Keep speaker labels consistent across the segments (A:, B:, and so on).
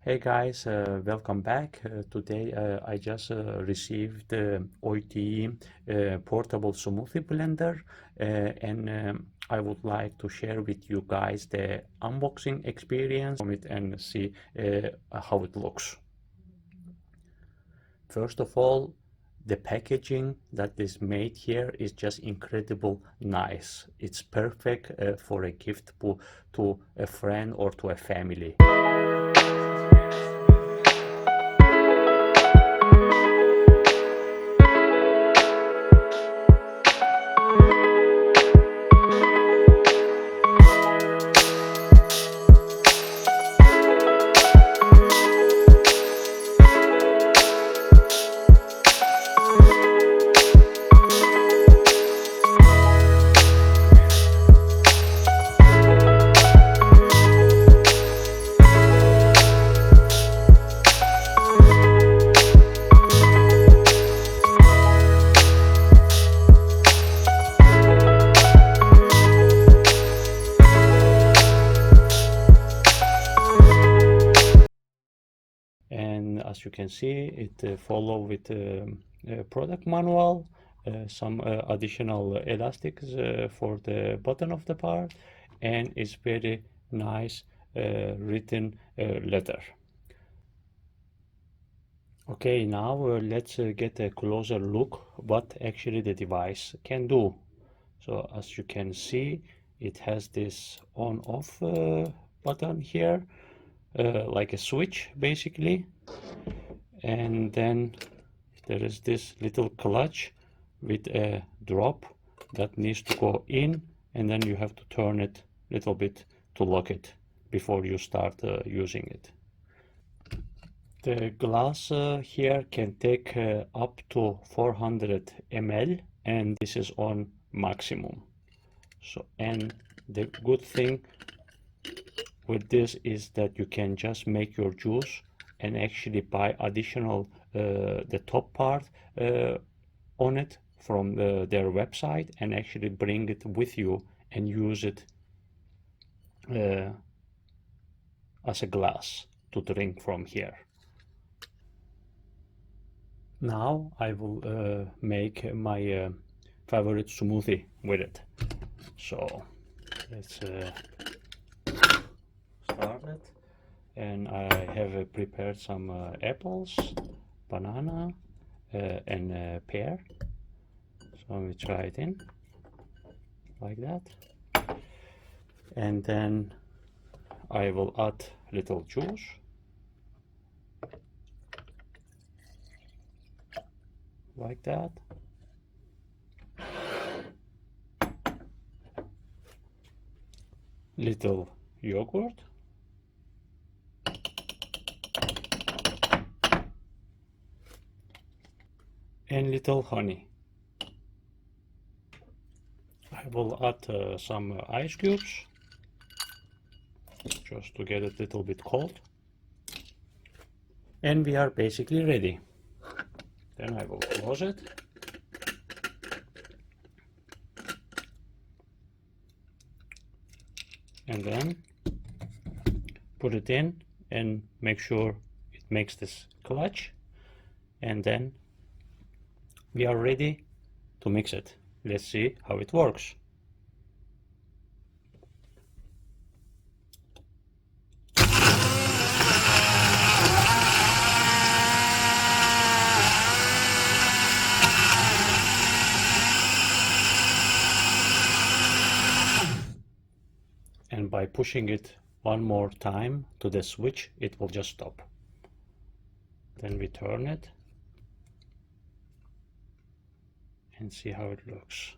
A: Hey guys, welcome back. Today I just received the OTE portable smoothie blender and I would like to share with you guys the unboxing experience from it and see how it looks. First of all, the packaging that is made here is just incredible nice. It's perfect for a gift to a friend or to a family. And as you can see, it follow with product manual, some additional elastics for the bottom of the part, and it's very nice written letter. Okay, now let's get a closer look what actually the device can do. So as you can see, it has this on-off button here, like a switch basically, and then there is this little clutch with a drop that needs to go in, and then you have to turn it a little bit to lock it before you start using it. The glass here can take up to 400 ml, and this is on maximum. So, and the good thing with this is that you can just make your juice and actually buy additional the top part on it from their website and actually bring it with you and use it as a glass to drink from here. Now I will make my favorite smoothie with it. So let's start it. And I have prepared some apples, banana, and pear. So we try it in like that. And then I will add little juice. Like that. Little yogurt. And little honey. I will add some ice cubes just to get it a little bit cold. And we are basically ready. Then I will close it. And then put it in and make sure it makes this clutch. And then we are ready to mix it. Let's see how it works. And by pushing it one more time to the switch, it will just stop. Then we turn it and see how it looks.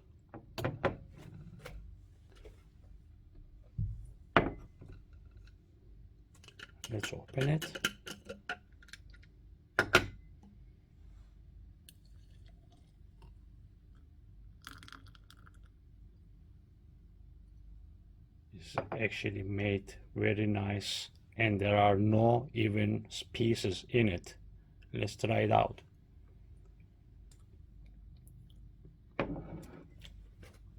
A: Let's open it. It's actually made very nice, and there are no even pieces in it. Let's try it out.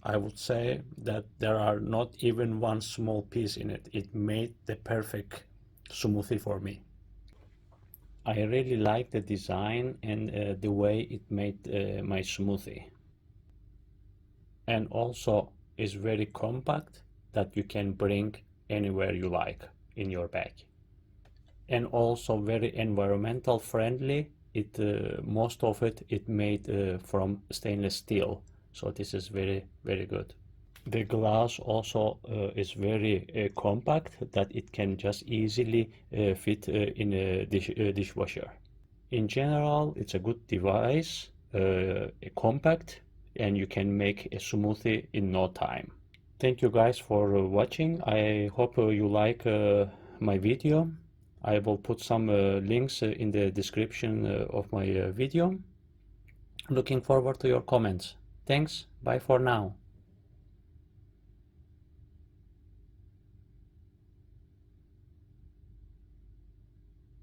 A: I would say that there are not even one small piece in it. It made the perfect smoothie for me. I really like the design and the way it made my smoothie. And also is very compact that you can bring anywhere you like in your bag. And also very environmental friendly. It most of it made from stainless steel, so this is very good. The glass also is very compact that it can just easily fit in a dishwasher. In general, it's a good device, compact, and you can make a smoothie in no time. Thank you guys for watching. I hope you like my video. I will put some links in the description of my video. Looking forward to your comments. Thanks. Bye for now.